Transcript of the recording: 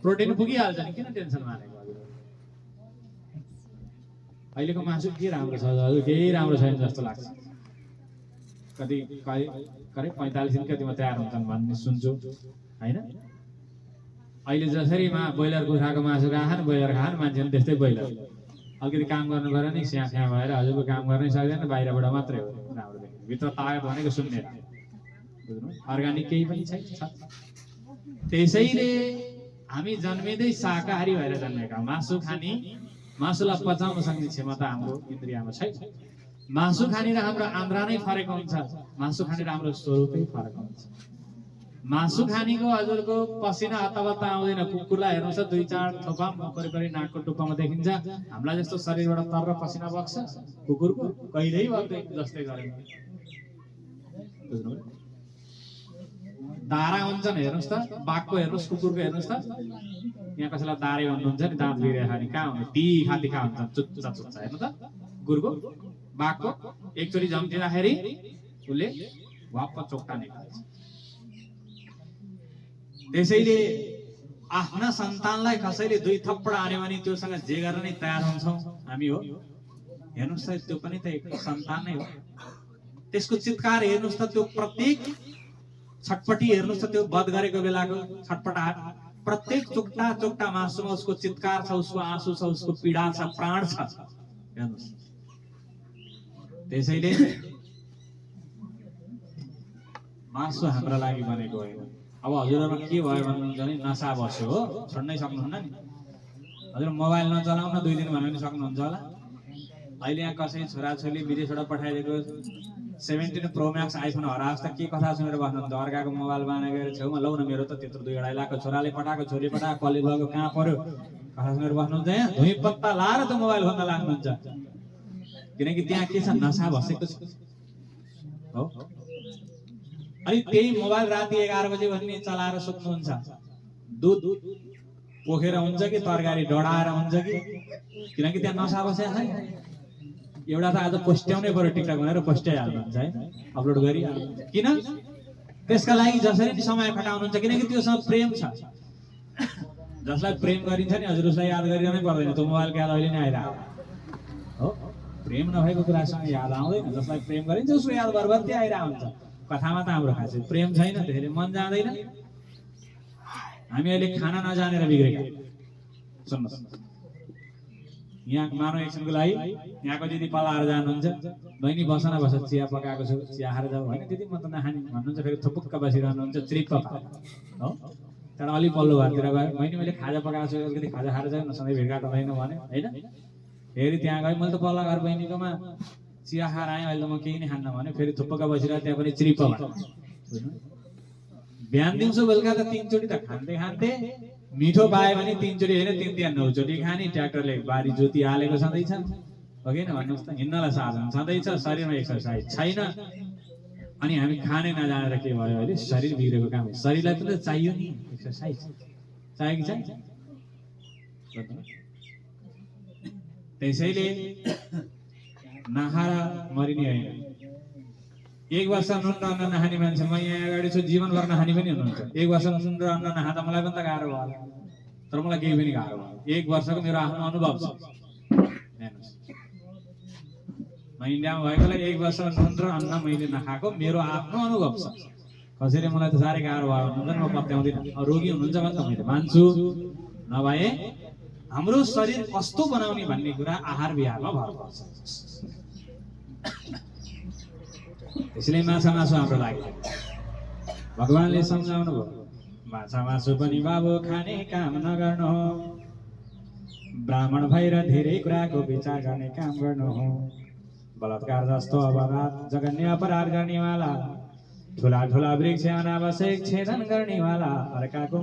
Protein पुगिहाल्छ नि, किन टेन्सन मानेको हजुर? अहिलेको मासु के राम्रो छ हजुर? केही राम्रो छैन जस्तो लाग्छ। कति करिब 45 दिन कतिमा तयार हुन्छन् भन्ने सुन्छु हैन? अहिले जसरी ब्रोइलर कुखुराको मासु खान, ब्रोइलर खान मान्छे त्यस्तै ब्रोइलर। अलिकति काम गर्नु पर्यो नि स्याख्या भएर हजुरको काम गर्नै सक्दैन, बाहिरबाट मात्रै हो राम्रो देख्ने। भित्र तागत भनेको शून्य, बुझ्नु? अर्गानिक केही पनि छैन। त्यसैले हामी जन्मिँदै शाकाहारी भएर जन्मेका। मासु खाने, मासुलाई पचाउन सक्ने क्षमता हाम्रो इन्द्रियमा छैन। मासु खाने र हाम्रो आन्द्रा नै फरक हुन्छ, मासु खाने र हाम्रो स्वरूपै फरक हुन्छ। मासु खानेको हजुरको पसिना हत्ताबत्ता आउँदैन। कुकुरलाई हेर्नुहोस् त 2-4 थोपा वरिपरि नाकको टुप्पामा देखिन्छ। हामीलाई जस्तो शरीरबाट तर पसिना बग्छ, कुकुरको कहिल्यै बग्दैन जस्तै गरेन। बुझ्नु? दारा हुन्छन् हेर्नुहोस् त, बाघको हेर्नुहोस्, कुकुरको हेर्नुहोस् त। यहाँ कसैलाई दारे भन्नुहुन्छ नि, दाँत बिग्रेर खाने कहाँ हुन्छ? तिखा तिखा हुन्छ, चुच्चा चुच्चा। हेर्नु त कुकुरको, बाघको एकचोटि झम्टिँदाखेरि उसले वाप्प चोक्टा निकाल्छ। त्यसैले आफ्ना सन्तानलाई कसैले 2 थप्पड हान्यो भने त्योसँग जे गर्न नै तयार हुन्छौँ हामी हो। हेर्नुहोस् त त्यो पनि त एक सन्तान नै हो। त्यसको चित्कार हेर्नुहोस् त, त्यो प्रत्येक छटपटी हेर्नुहोस् त, त्यो वध गरेको बेलाको छटपटाहट, प्रत्येक चोक्टा चोक्टा मासुमा उसको चित्कार छ, उसको आँसु छ, उसको पीडा छ, प्राण छ। हेर्नुहोस्। त्यसैले मासु हाम्रो लागि बनेको होइन। अब हजुरहरुमा के भयो भन्नुहुन्छ भने नशा बस्यो हो, छोड्नै सक्नुहुन्न नि। हजुर मोबाइल नचलाउन 2 दिन भन्नु नि सक्नुहुन्छ होला। अहिले यहाँ कसै छोराछोरी विदेशबाट पठाइदिएको 17 प्रो म्याक्स आइफोन हरास् त के कथा सुनेर बस्नुहुन्छ? अर्काको मोबाइल बाँडेर छेउमा लौ न मेरो त त्यत्रो 2.5 लाखको छोराले पठाएको, छोरीले पठाएको, कलेज लगेको, कहाँ पर्यो कथा सुनेर बस्नुहुन्छ? यहाँ धुई पत्ता लाएर त मोबाइल खोज्न लाग्नुहुन्छ, किनकि त्यहाँ के छ? नशा बसेको छ हो। अनि त्यही मोबाइल राति 11 बजे भन्ने चलाएर सुत्नुहुन्छ। दुध पोखेर हुन्छ कि तरकारी डढाएर हुन्छ कि, किनकि त्यहाँ नशा बसेको छैन। एउटा त आज पोस्ट्याउनै पर्यो टिकटक भनेर पोस्ट्याइहाल्नुहुन्छ है, अपलोड गरिहाल्नुहुन्छ। किन? त्यसका लागि जसरी पनि समय खटाउनुहुन्छ, किनकि त्योसँग प्रेम छ। जसलाई प्रेम गरिन्छ नि हजुर उसलाई याद गरिरहनै पर्दैन, त्यो मोबाइलको याद अहिले नै आइरहेको हो। प्रेम नभएको कुरासँग याद आउँदैन। जसलाई प्रेम गरिन्छ उसको याद भरभर्ती आइरहेको हुन्छ। कथामा त हाम्रो खासै प्रेम छैन, त्यसैले मन जाँदैन। हामी अहिले खाना नजानेर बिग्रेका। सुन्नुहोस्, यहाँ मानव एकछिनको लागि यहाँको दिदी पलाएर जानुहुन्छ, बहिनी बस न बस, चिया पकाएको छु, चिया खाएर जाऊ। होइन दिदी म त नखाने भन्नुहुन्छ, फेरि थुपुक्क बसिरहनुहुन्छ, चिरिप्प हो। तर अलि पल्लो घरतिर गयो, बहिनी मैले खाजा पकाएको छु, अलिकति खाजा खाएर जाऊ न, सधैँ भेटघाट हुँदैन भने होइन। फेरि त्यहाँ गएँ, मैले त पल्लो घर बहिनीकोमा चिया खाएर आएँ, अहिले त म केही नै खान्न भने फेरि थुप्पका बसिरहेको, त्यहाँ पनि चिरिप्प भयो। बिहान दिउँसो बेलुका त 3 चोटि त खाँदै खाँदै मिठो पायो भने 3 चोटि होइन 3 या 9 चोटि खाने। ट्र्याक्टरले बारी जोती हालेको सधैँ छ हो कि भन्नुहोस् त? हिँड्नलाई साधन सधैँ छ, शरीरमा एक्सर्साइज छैन। अनि हामी खानै नजानेर के भयो अहिले? शरीर बिग्रेको काम हो। शरीरलाई पनि त चाहियो नि एक्सर्साइज, चाहियो कि चाहिन्छ? त्यसैले नखाएर मरिने होइन। 1 वर्ष नुन र अन्न नखाने मान्छे म यहाँ अगाडि छु, जीवनभर नखाने पनि हुनुहुन्छ। 1 वर्ष नुन र अन्न नखाँदा मलाई पनि त गाह्रो भयो, तर मलाई केही पनि गाह्रो भयो। 1 वर्षको मेरो आफ्नो अनुभव छ। म इन्डियामा भएकोलाई 1 वर्ष नुन र अन्न मैले नखाएको मेरो आफ्नो अनुभव छ। कसैले मलाई त साह्रै गाह्रो भयो भन्नुहुन्छ, म पत्याउँदिनँ। रोगी हुनुहुन्छ भने त मैले मान्छु, नभए हाम्रो शरीर कस्तो बनाउने भन्ने कुरा आहार विहारमा भर पर्छ। त्यसैले माछा मासु हाम्रो लागि भगवानले सम्झाउनु भयो, माछा मासु पनि बाबु खाने काम नगर्नु हो, ब्राह्मण भएर धेरै कुराको विचार गर्ने काम गर्नु हो। बलात्कार जस्तो अपराध, जघन्य अपराध गर्नेवाला, ठुला ठुला वृक्ष अनावश्यक छेदन गर्नेवाला, अर्काको